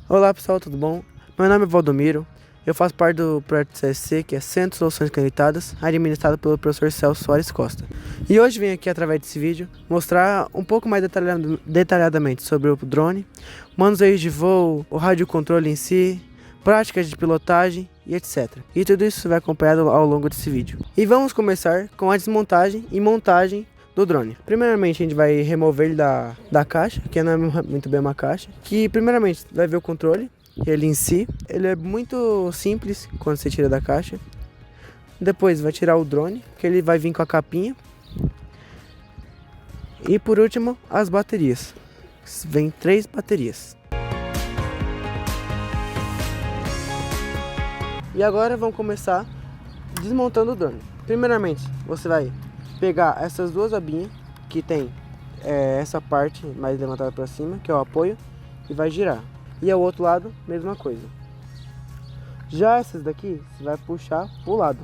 Olá pessoal, tudo bom? Meu nome é Valdomiro, eu faço parte do projeto CSC, que é Centro de Soluções Conectadas, administrado pelo professor Celso Soares Costa. E hoje venho aqui, através desse vídeo, mostrar um pouco mais detalhadamente sobre o drone, manuseio de voo, o radiocontrole em si, práticas de pilotagem e etc. E tudo isso vai acompanhado ao longo desse vídeo. E vamos começar com a desmontagem e montagem do drone. Primeiramente a gente vai remover ele da caixa, que não é muito bem uma caixa, que primeiramente vai ver o controle, ele em si, ele é muito simples quando você tira da caixa. Depois vai tirar o drone, que ele vai vir com a capinha. E por último, as baterias. Vem 3 baterias. E agora vamos começar desmontando o drone. Primeiramente, você vai pegar essas duas abinhas que tem essa parte mais levantada para cima, que é o apoio, e vai girar. E ao outro lado, mesma coisa. Já essas daqui, você vai puxar pro lado,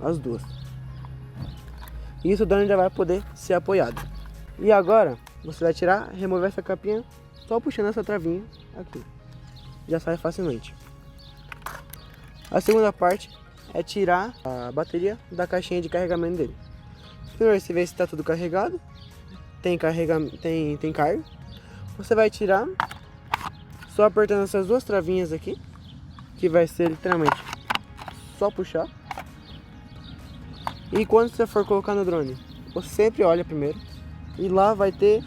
as duas. Isso o drone já vai poder ser apoiado. E agora, você vai tirar, remover essa capinha, só puxando essa travinha aqui. Já sai facilmente. A segunda parte é tirar a bateria da caixinha de carregamento dele. Primeiro você vê se está tudo carregado. Tem carga. Você vai tirar só apertando essas duas travinhas aqui, que vai ser literalmente só puxar. E quando você for colocar no drone, você sempre olha primeiro, e lá vai ter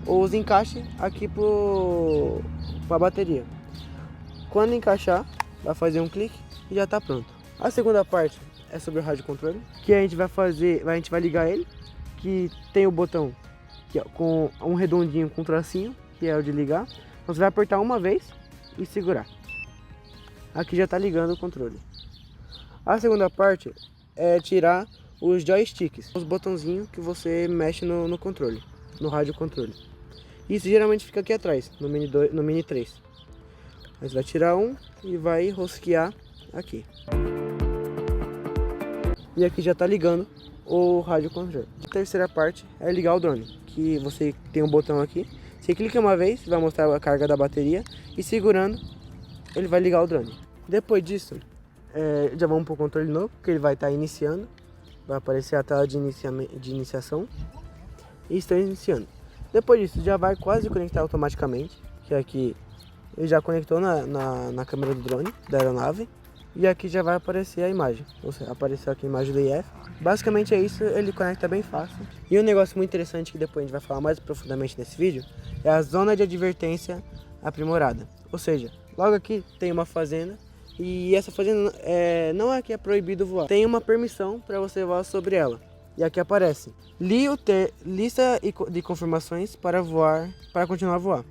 os encaixes aqui para a bateria. Quando encaixar, vai fazer um clique e já está pronto. A segunda parte é sobre o rádio controle, que a gente vai ligar ele, que tem o botão que é com um redondinho com tracinho, que é o de ligar. Você vai apertar uma vez e segurar. Aqui já está ligando o controle. A segunda parte é tirar os joysticks, os botãozinhos que você mexe no controle, no rádio controle. Isso geralmente fica aqui atrás, no Mini 3. Aí você vai tirar um e vai rosquear aqui. E aqui já está ligando o rádio controle. A terceira parte é ligar o drone, que você tem um botão aqui. Você clica uma vez, vai mostrar a carga da bateria, e segurando, ele vai ligar o drone. Depois disso, já vamos para o controle novo, que ele vai estar iniciando. Vai aparecer a tela de iniciação. E está iniciando. Depois disso, já vai quase conectar automaticamente, que aqui ele já conectou na câmera do drone, da aeronave. E aqui já vai aparecer a imagem. Ou seja, apareceu aqui a imagem do IF. Basicamente é isso, ele conecta bem fácil. E um negócio muito interessante que depois a gente vai falar mais profundamente nesse vídeo é a zona de advertência aprimorada. Ou seja, logo aqui tem uma fazenda, e essa fazenda não é que é proibido voar. Tem uma permissão para você voar sobre ela. E aqui aparece lista de confirmações para continuar a voar.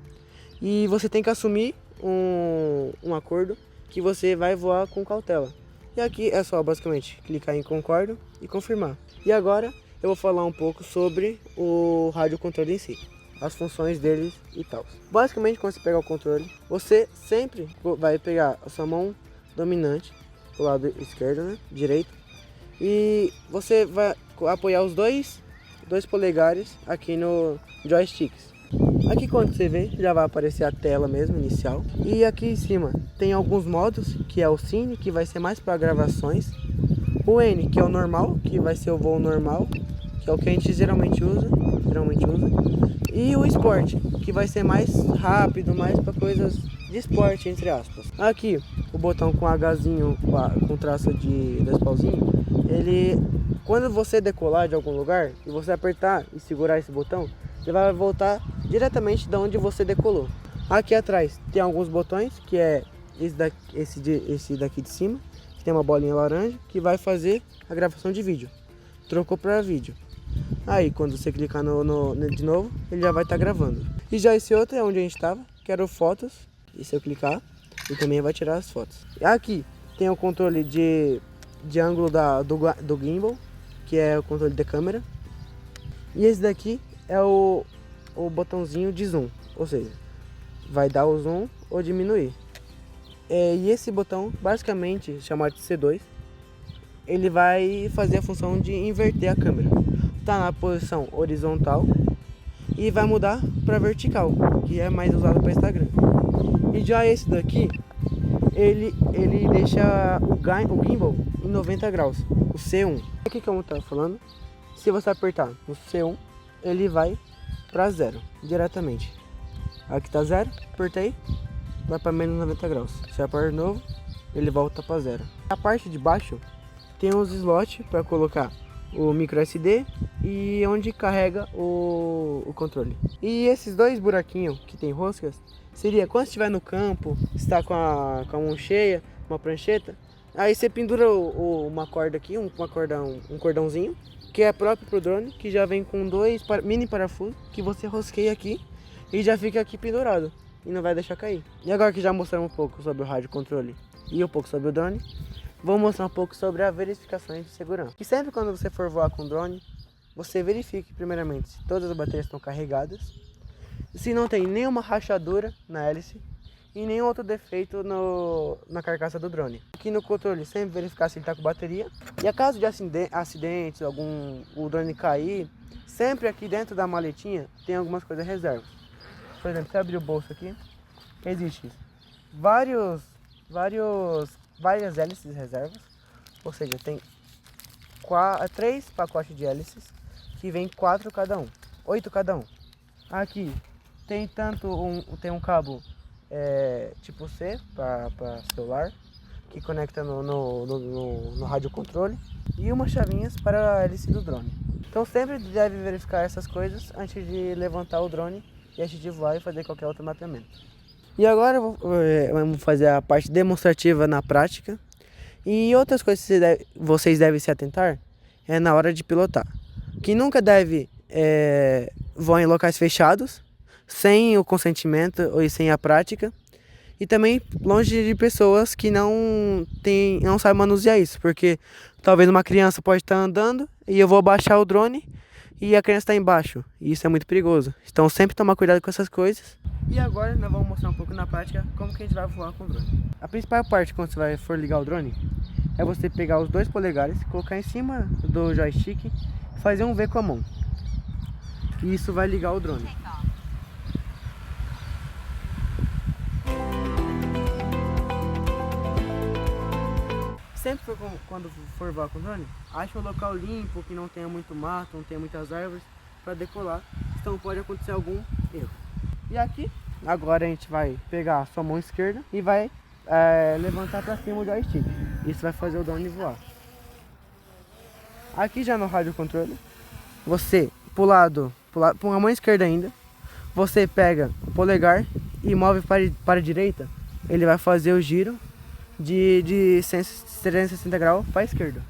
E você tem que assumir um acordo que você vai voar com cautela. E aqui é só basicamente clicar em concordo e confirmar. E agora eu vou falar um pouco sobre o rádio controle em si, as funções deles e tal. Basicamente, quando você pegar o controle, você sempre vai pegar a sua mão dominante do lado esquerdo, né, direito, e você vai apoiar os dois polegares aqui no joysticks. Aqui quando você vê, já vai aparecer a tela mesmo, inicial. E aqui em cima tem alguns modos, que é o Cine, que vai ser mais para gravações. O N, que é o normal, que vai ser o voo normal, que é o que a gente geralmente usa. E o Sport, que vai ser mais rápido, mais para coisas de esporte, entre aspas. Aqui, o botão com Hzinho, com traço de 2 pauzinhos, ele, quando você decolar de algum lugar, e você apertar e segurar esse botão, ele vai voltar diretamente de onde você decolou. Aqui atrás tem alguns botões, que é esse daqui de cima, que tem uma bolinha laranja, que vai fazer a gravação de vídeo. Trocou para vídeo. Aí quando você clicar de novo, ele já vai estar gravando. E já esse outro é onde a gente estava, que era o fotos. E se eu clicar, ele também vai tirar as fotos. Aqui tem o controle de ângulo do gimbal, que é o controle de câmera. E esse daqui é o botãozinho de zoom, ou seja, vai dar o zoom ou diminuir. E esse botão, basicamente chamado de C2, ele vai fazer a função de inverter a câmera. Tá na posição horizontal e vai mudar para vertical, que é mais usado para Instagram. E já esse daqui, ele deixa o gimbal em 90 graus, o C1. Aqui como eu tava falando, se você apertar no C1, ele vai para 0 diretamente. Aqui tá 0, apertei, vai para menos 90 graus. Se eu apertar de novo, ele volta para 0. A parte de baixo tem uns slots para colocar o micro SD e onde carrega o controle. E esses dois buraquinhos que tem roscas seria quando estiver no campo, está com a mão cheia, uma prancheta, aí você pendura uma corda aqui, um cordãozinho que é próprio pro drone, que já vem com dois mini parafusos que você rosqueia aqui e já fica aqui pendurado e não vai deixar cair. E agora que já mostramos um pouco sobre o rádio controle e um pouco sobre o drone, vou mostrar um pouco sobre a verificação de segurança. E sempre quando você for voar com drone, você verifique primeiramente se todas as baterias estão carregadas, se não tem nenhuma rachadura na hélice e nenhum outro defeito na carcaça do drone. Aqui no controle sempre verificar se ele está com bateria. E a caso de acidentes, o drone cair, sempre aqui dentro da maletinha tem algumas coisas reservas. Por exemplo, se abrir o bolso aqui, existe várias hélices reservas, ou seja, tem 3 pacotes de hélices que vem 4 cada um, 8 cada um. Aqui tem tem um cabo tipo C para celular que conecta no rádio controle e umas chavinhas para a hélice do drone. Então sempre deve verificar essas coisas antes de levantar o drone e antes de voar e fazer qualquer outro mapeamento. E agora vamos fazer a parte demonstrativa na prática. E outras coisas que vocês devem se atentar é na hora de pilotar. Que nunca deve voar em locais fechados, sem o consentimento ou sem a prática. E também longe de pessoas que não sabem manusear isso. Porque talvez uma criança pode estar andando e eu vou abaixar o drone e a criança está embaixo. E isso é muito perigoso. Então sempre tomar cuidado com essas coisas. E agora nós vamos mostrar um pouco na prática como que a gente vai voar com o drone. A principal parte quando você for ligar o drone é você pegar os 2 polegares, colocar em cima do joystick e fazer um V com a mão. E isso vai ligar o drone. Sempre quando for voar com o drone, ache um local limpo, que não tenha muito mato, não tenha muitas árvores para decolar, então pode acontecer algum erro. E aqui, agora a gente vai pegar a sua mão esquerda e vai levantar para cima o joystick. Isso vai fazer o drone voar. Aqui já no rádio controle, você com a mão esquerda ainda, você pega o polegar e move para a direita, ele vai fazer o giro de 360 graus para a esquerda.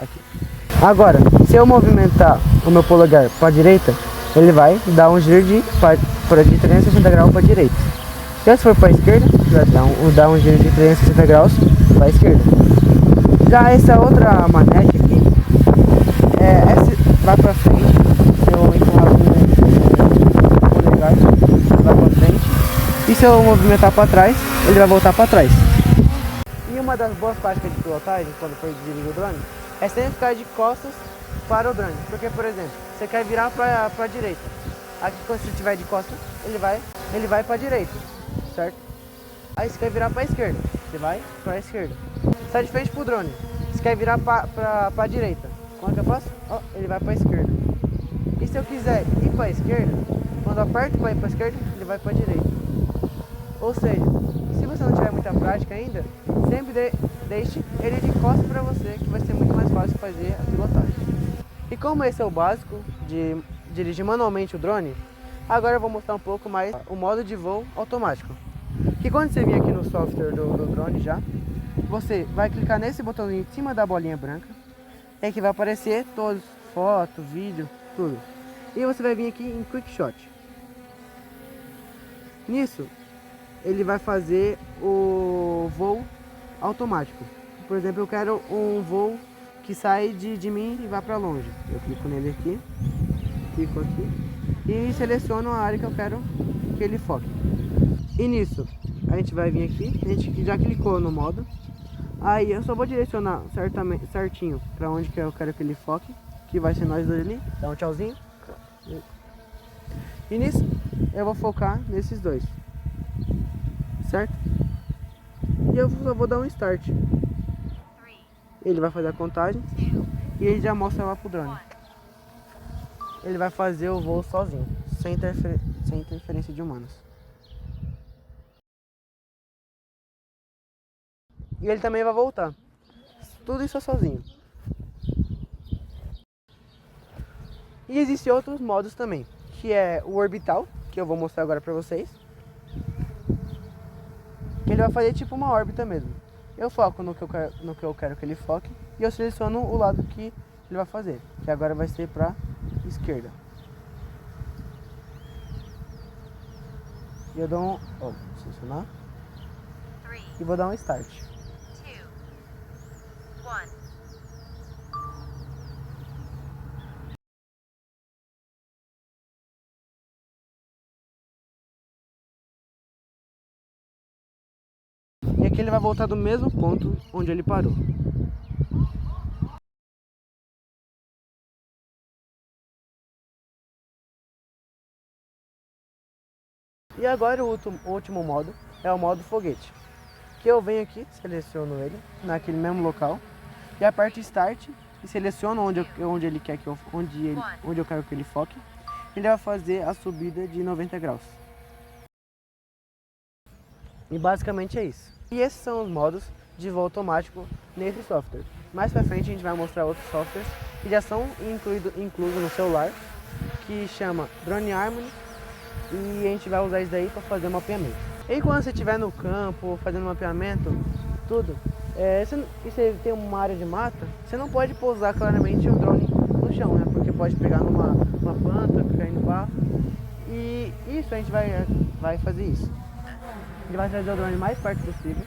Aqui. Agora, se eu movimentar o meu polegar para a direita, ele vai dar um giro de 360 graus para a direita. Se for para a esquerda, vai dar um giro de 360 graus para a esquerda. Já essa outra manete aqui, vai para frente. Se eu empurrar o polegar, vai para frente. E se eu movimentar para trás, ele vai voltar para trás. E uma das boas práticas de pilotagem, quando for dirigir o drone, é sempre ficar de costas para o drone. Porque, por exemplo, você quer virar para a direita. Aqui quando você estiver de costas, ele vai para a direita, certo? Aí você quer virar para a esquerda, você vai para a esquerda. Está de frente para o drone, você quer virar para a direita. Como é que eu faço? Ele vai para a esquerda. E se eu quiser ir para a esquerda, quando eu aperto para ir para a esquerda, ele vai para a direita. Ou seja, se você não tiver muita prática ainda, sempre deixe ele de costas para você, que vai ser muito mais fácil fazer a pilotagem. E como esse é o básico de dirigir manualmente o drone, agora eu vou mostrar um pouco mais o modo de voo automático. Que quando você vir aqui no software do drone já, você vai clicar nesse botãozinho em cima da bolinha branca, é que vai aparecer todos, foto, vídeo, tudo. E você vai vir aqui em Quick Shot. Nisso, ele vai fazer o voo automático. Por exemplo, eu quero um voo que sai de mim e vai para longe. Eu clico nele aqui, clico aqui e seleciono a área que eu quero que ele foque. E nisso, a gente vai vir aqui, a gente já clicou no modo. Aí eu só vou direcionar certinho para onde que eu quero que ele foque, que vai ser nós dois ali. Dá um tchauzinho. E nisso, eu vou focar nesses dois. certo? E eu só vou dar um start. Ele vai fazer a contagem e ele já mostra lá pro drone. Ele vai fazer o voo sozinho, sem interferência de humanos. E ele também vai voltar. Tudo isso é sozinho. E existem outros modos também, que é o orbital, que eu vou mostrar agora pra vocês. Que ele vai fazer tipo uma órbita mesmo. Eu foco no que eu quero que ele foque e eu seleciono o lado que ele vai fazer, que agora vai ser pra esquerda. E eu dou um... Vou selecionar. E vou dar um start. E aqui ele vai voltar do mesmo ponto onde ele parou. E agora o último modo é o modo foguete. Que eu venho aqui, seleciono ele naquele mesmo local e aperto Start e seleciono onde ele quer que onde eu quero que ele foque. Ele vai fazer a subida de 90 graus. E basicamente é isso. E esses são os modos de voo automático nesse software. Mais pra frente a gente vai mostrar outros softwares que já são inclusos no celular, que chama Drone Harmony, e a gente vai usar isso daí para fazer o mapeamento. E quando você estiver no campo fazendo mapeamento, tudo, e você tem uma área de mata, você não pode pousar claramente o drone no chão, né? Porque pode pegar numa planta, cair no barro. E isso a gente vai fazer isso. A gente vai trazer o drone mais perto possível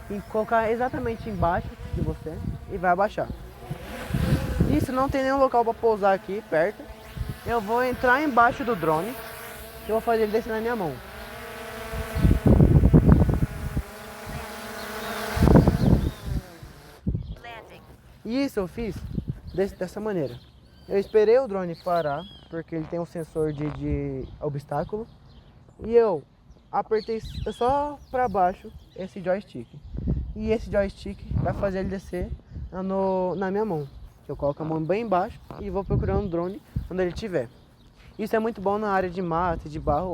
e colocar exatamente embaixo de você e vai abaixar. Isso, não tem nenhum local para pousar aqui perto. Eu vou entrar embaixo do drone e vou fazer ele descer na minha mão. E isso eu fiz dessa maneira. Eu esperei o drone parar, porque ele tem um sensor de obstáculo. E eu apertei só para baixo esse joystick. E esse joystick vai fazer ele descer na minha mão. Eu coloco a mão bem embaixo e vou procurando o drone onde ele estiver. Isso é muito bom na área de mata e de barro,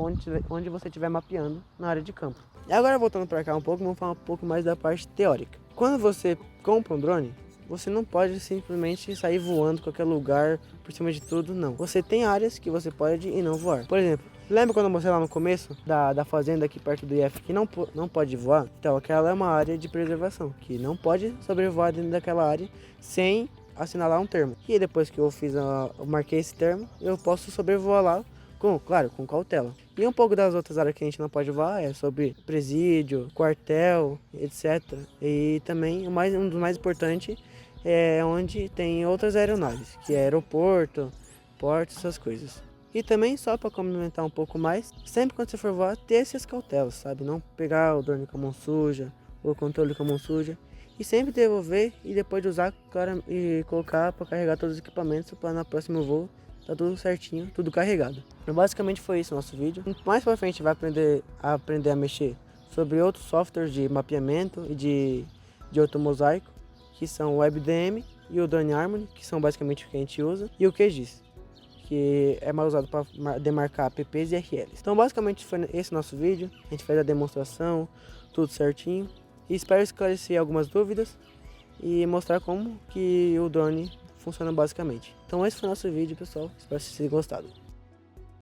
onde você estiver mapeando na área de campo. E agora voltando para cá um pouco, vamos falar um pouco mais da parte teórica. Quando você compra um drone, você não pode simplesmente sair voando em qualquer lugar, por cima de tudo, não. Você tem áreas que você pode e não voar. Por exemplo, lembra quando eu mostrei lá no começo da fazenda aqui perto do IF que não pode voar? Então aquela é uma área de preservação, que não pode sobrevoar dentro daquela área sem assinalar um termo. E depois que eu marquei esse termo, eu posso sobrevoar lá, claro, com cautela. E um pouco das outras áreas que a gente não pode voar é sobre presídio, quartel, etc. E também um dos mais importantes é onde tem outras aeronaves, que é aeroporto, porto, essas coisas. E também, só para complementar um pouco mais, sempre quando você for voar, ter essas cautelas, sabe? Não pegar o drone com a mão suja, ou o controle com a mão suja. E sempre devolver e depois de usar e colocar para carregar todos os equipamentos para no próximo voo tá tudo certinho, tudo carregado. Então, basicamente foi isso o nosso vídeo. Mais para frente vai aprender a mexer sobre outros softwares de mapeamento e de automosaico, que são o WebDM e o Drone Harmony, que são basicamente o que a gente usa, e o QGIS, que é mais usado para demarcar apps e RLs. Então basicamente foi esse nosso vídeo. A gente fez a demonstração, tudo certinho. E espero esclarecer algumas dúvidas e mostrar como que o drone funciona basicamente. Então esse foi o nosso vídeo, pessoal. Espero que vocês tenham gostado.